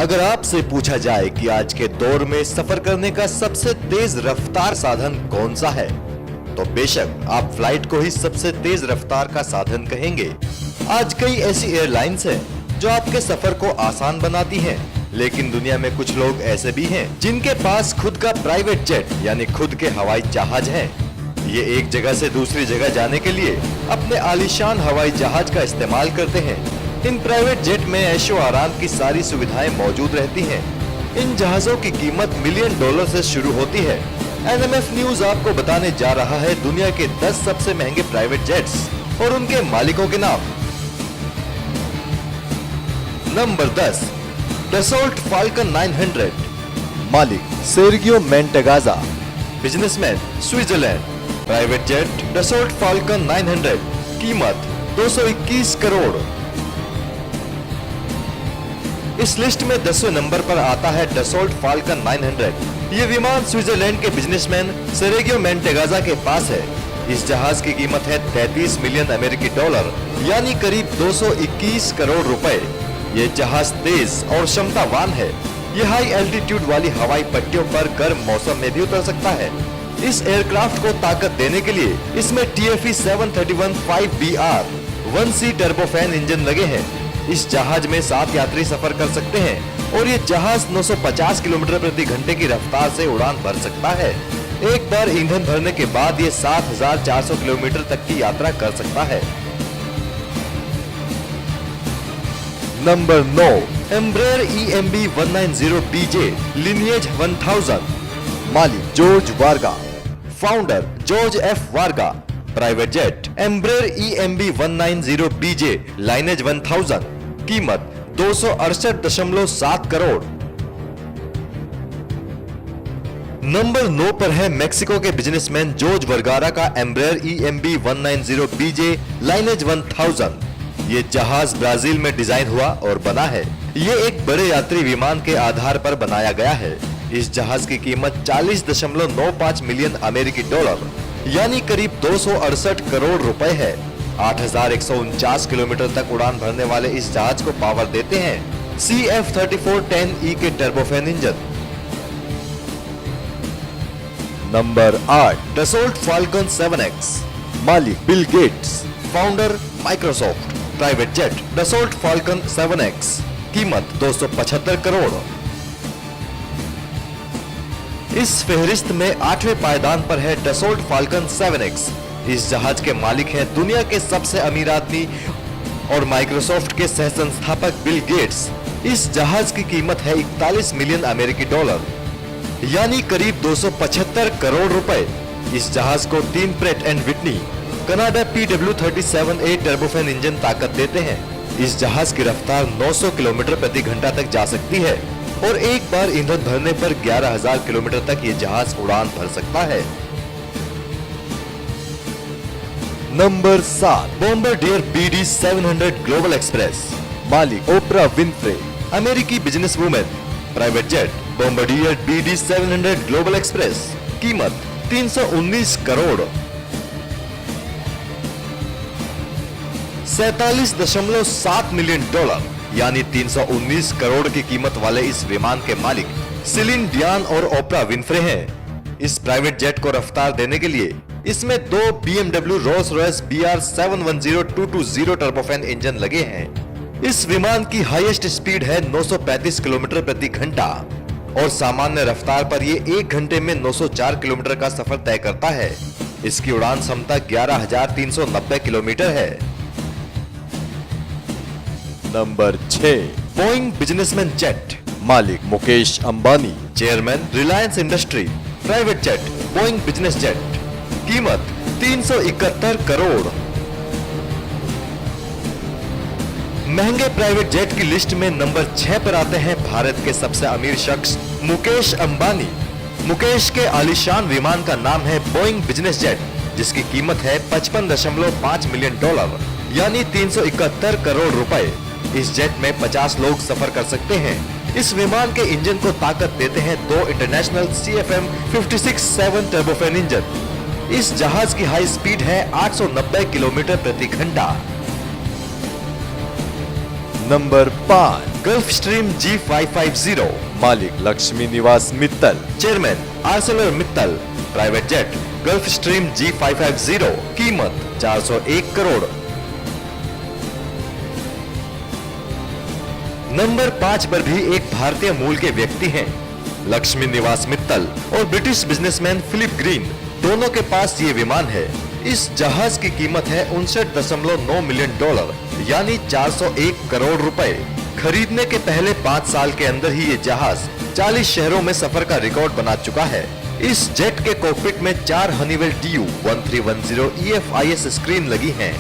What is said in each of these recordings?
अगर आपसे पूछा जाए कि आज के दौर में सफर करने का सबसे तेज रफ्तार साधन कौन सा है, तो बेशक आप फ्लाइट को ही सबसे तेज रफ्तार का साधन कहेंगे। आज कई ऐसी एयरलाइंस हैं जो आपके सफर को आसान बनाती हैं, लेकिन दुनिया में कुछ लोग ऐसे भी हैं जिनके पास खुद का प्राइवेट जेट यानी खुद के हवाई जहाज हैं। ये एक जगह से दूसरी जगह जाने के लिए अपने आलीशान हवाई जहाज का इस्तेमाल करते हैं। इन प्राइवेट जेट में ऐशो आराम की सारी सुविधाएं मौजूद रहती हैं। इन जहाजों की कीमत $मिलियन से शुरू होती है। NMF न्यूज आपको बताने जा रहा है दुनिया के 10 सबसे महंगे प्राइवेट जेट्स और उनके मालिकों के नाम। Number 10, Dassault Falcon 900। मालिक Sergio Mantegazza, businessman Switzerland. Private jet Dassault Falcon 900, कीमत 221 करोड़। इस लिस्ट में 10वें नंबर पर आता है डसोल्ट फाल्कन 900। ये विमान स्विट्जरलैंड के बिजनेसमैन सेर्गियो मेंटेगाजा के पास है। इस जहाज की कीमत है $33 मिलियन, यानी करीब 221 करोड़ रुपए। ये जहाज तेज और क्षमतावान है। ये हाई एल्टीट्यूड वाली हवाई पट्टियों पर गर्म मौसम में भी उतर सकता है। इस एयरक्राफ्ट को ताकत देने के लिए इसमें TFE 731 5BR 1C turbofan engine लगे हैं। इस जहाज में 7 यात्री सफर कर सकते हैं और ये जहाज 950 किलोमीटर प्रति घंटे की रफ्तार से उड़ान भर सकता है। एक बार ईंधन भरने के बाद ये 7400 किलोमीटर तक की यात्रा कर सकता है। Number 9, Embraer EMB 190BJ Lineage 1000। मालिक George Varga, founder George F Varga. Private jet Embraer EMB 190BJ Lineage 1000, कीमत 268.7 करोड़। नंबर 9 पर है मेक्सिको के बिजनेसमैन जॉर्ज वर्गारा का एम्ब्रेयर EMB 190BJ लाइनेज 1000। ये जहाज ब्राजील में डिजाइन हुआ और बना है। ये एक बड़े यात्री विमान के आधार पर बनाया गया है। इस जहाज की कीमत $40.95 मिलियन, यानी करीब 268 करोड़ रुपए है। 8149 किलोमीटर तक उड़ान भरने वाले इस जहाज को पावर देते हैं CF3410E के turbofan engine. Number 8, Dassault falcon 7X। मालिक Bill Gates, founder Microsoft. Private jet Dassault falcon 7X, कीमत 275 करोड़। इस फहरिस्त में 8वें पायदान पर है डसोल्ट फाल्कन 7X। इस जहाज के मालिक हैं दुनिया के सबसे अमीर आदमी और माइक्रोसॉफ्ट के सह संस्थापक बिल गेट्स। इस जहाज की कीमत है $41 मिलियन, यानी करीब 275 करोड़ रुपए। इस जहाज को 3 parade and Whitney Canada PW37A turbofan engine ताकत देते हैं। इस जहाज की रफ्तार 900 किलोमीटर प्रति घंटा तक जा सकती है और एक बार ईंधन भरने पर 11,000 किलोमीटर तक ये जहाज उड़ान भर सकता है। Number 7, Bombardier BD 700 global express. मालिक ओप्रा विनफ्रे, अमेरिकी business women. Private jet Bombardier BD 700 global express, कीमत 319 करोड़। 47.7 मिलियन, यानी 319 करोड़ की कीमत वाले इस विमान के मालिक सिलिन डियान और ओप्रा विनफ्रे हैं। इस प्राइवेट जेट को रफ्तार देने के लिए इसमें 2 BMW Rolls Royce BR 710220 turbofan engine लगे हैं। इस विमान की हाईएस्ट स्पीड है 935 किलोमीटर प्रति घंटा और सामान्य रफ्तार पर ये 1 घंटे में 904 किलोमीटर का सफर तय करता है। इसकी उड़ान क्षमता 11,390 किलोमीटर है। Number 6, Boeing businessman jet. मालिक Mukesh Ambani, chairman Reliance industry. Private jet Boeing business jet, कीमत 371 करोड़। महंगे प्राइवेट जेट की लिस्ट में नंबर 6 पर आते हैं भारत के सबसे अमीर शख्स मुकेश अंबानी। मुकेश के आलीशान विमान का नाम है बोइंग बिजनेस जेट, जिसकी कीमत है $55.5 मिलियन, यानी 371 करोड़ रुपए। इस जेट में 50 लोग सफर कर सकते हैं। इस विमान के इंजन को ताकत देते हैं 2 इंटरनेशनल CFM 56-7 टर्बोफैन इंजन। इस जहाज की हाई स्पीड है 890 किलोमीटर प्रति घंटा। नंबर 5, गल्फ स्ट्रीम G550, मालिक लक्ष्मी निवास Mittal, chairman Arcelor Mittal, private jet gulf stream G550, कीमत 401 करोड़। नंबर 5 पर भी एक भारतीय मूल के व्यक्ति हैं। लक्ष्मी निवास मित्तल और ब्रिटिश बिजनेसमैन फिलिप ग्रीन दोनों के पास ये विमान है। इस जहाज की कीमत है $59.9 मिलियन यानी 401 करोड़ रुपए। खरीदने के पहले 5 साल के अंदर ही ये जहाज 40 शहरों में सफर का रिकॉर्ड बना चुका है। इस जेट के कॉकपिट में 4 हनीवेल TU-1310 EFIS स्क्रीन लगी हैं।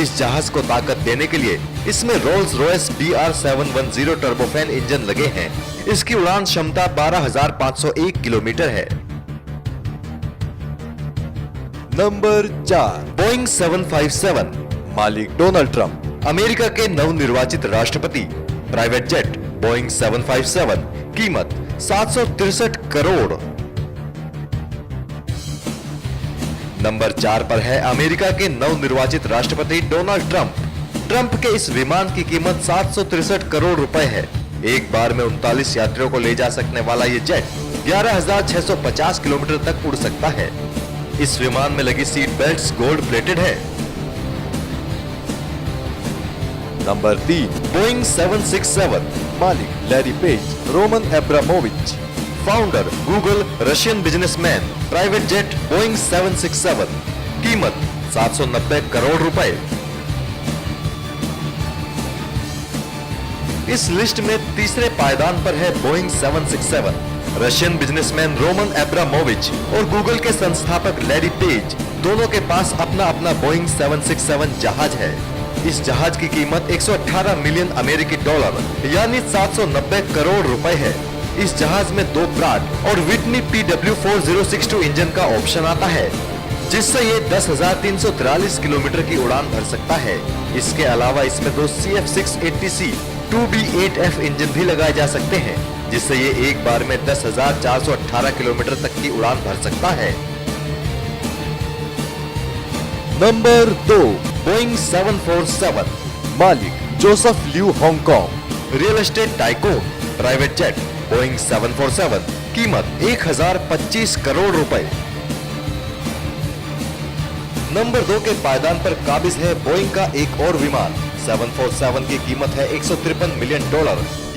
इस जहाज को ताकत देने के लिए इसमें Rolls Royce BR710 turbofan engine लगे हैं। इसकी उड़ान क्षमता 12,501 किलोमीटर है। नंबर 4, बोइंग 757, मालिक डोनाल्ड ट्रंप, अमेरिका के नवनिर्वाचित राष्ट्रपति, प्राइवेट जेट बोइंग 757, कीमत 763 करोड़। नंबर 4 पर है अमेरिका के नवनिर्वाचित राष्ट्रपति डोनाल्ड ट्रंप। ट्रंप के इस विमान की कीमत 763 करोड़ रुपए है। एक बार में 39 यात्रियों को ले जा सकने वाला ये जेट 11,650 किलोमीटर तक उड़ सकता है। इस विमान में लगी सीट बेल्ट्स गोल्ड प्लेटेड है। नंबर 3, बोइंग 767, मालिक Larry page, Roman Abramovich, founder Google, Russian businessman, private jet Boeing 767, कीमत 790 करोड़ रुपए। इस लिस्ट में तीसरे पायदान पर है Boeing 767। Russian businessman Roman Abramovich और गूगल के संस्थापक लैरी पेज दोनों के पास अपना अपना बोइंग 767 जहाज है। इस जहाज की कीमत 118 मिलियन अमेरिकी डॉलर यानी 790 करोड़ रुपए है। इस जहाज में 2 प्राट और विटनी PW4062 इंजन का ऑप्शन आता है, जिससे ये 10,343 किलोमीटर की उड़ान भर सकता है। इसके अलावा इसमें 2 CF680C 2B8F इंजन भी लगाए जा सकते हैं, जिससे ये एक बार में 10,418 किलोमीटर तक की उड़ान भर सकता है। नंबर 2, बोइंग 747, मालिक Joseph Liu Hong Kong, real estate tycoon, private jet Boeing 747, कीमत 1,025 करोड़ रुपए। नंबर 2 के पायदान पर काबिज है बोइंग का एक और विमान 747 की कीमत है $153 मिलियन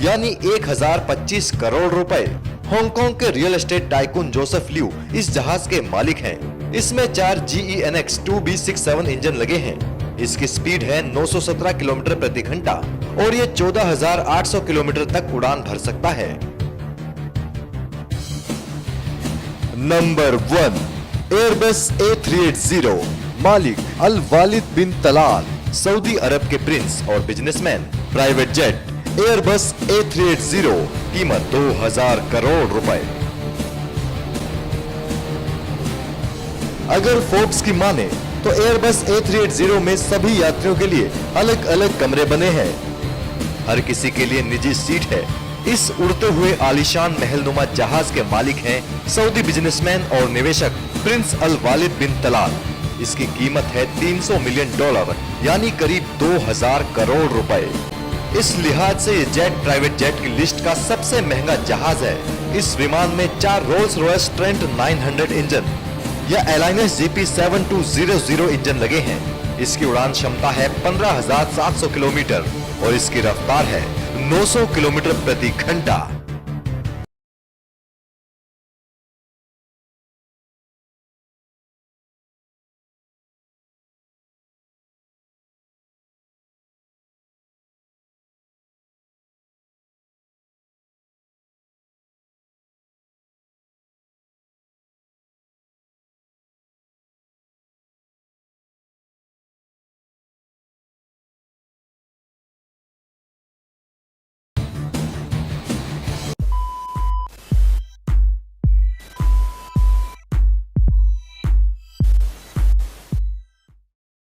यानी 1,025 करोड़ रुपए। हांगकांग के रियल एस्टेट टाइकून जोसेफ लिu इस जहाज के मालिक हैं। इसमें 4 GEnx 2B67 इंजन लगे हैं। इसकी स्पीड है 917 किलोमीटर प्रति घंटा और ये 14,800 किलोमीटर तक उड़ान भर सकता है। नंबर 1, एयरबस A380, मालिक अल वालिद बिन तलाल, सऊदी अरब के प्रिंस और businessman, private jet Airbus A380, कीमत 2,000 करोड़ रुपए। अगर फोर्ब्स की माने तो एयरबस A380 में सभी यात्रियों के लिए अलग अलग कमरे बने हैं। हर किसी के लिए निजी सीट है। इस उड़ते हुए आलीशान महलनुमा जहाज के मालिक हैं सऊदी बिजनेसमैन और निवेशक प्रिंस अल वालिद बिन तलाल। इसकी कीमत है $300 मिलियन यानी करीब 2,000 करोड़ रुपए। इस लिहाज से ये जेट प्राइवेट जेट की लिस्ट का सबसे महंगा जहाज है। इस विमान में 4 रोल्स रॉयस ट्रेंट 900 इंजन या एलाइनस GP7200 इंजन लगे हैं। इसकी उड़ान क्षमता है 15,700 किलोमीटर और इसकी रफ्तार है 900 किलोमीटर प्रति घंटा।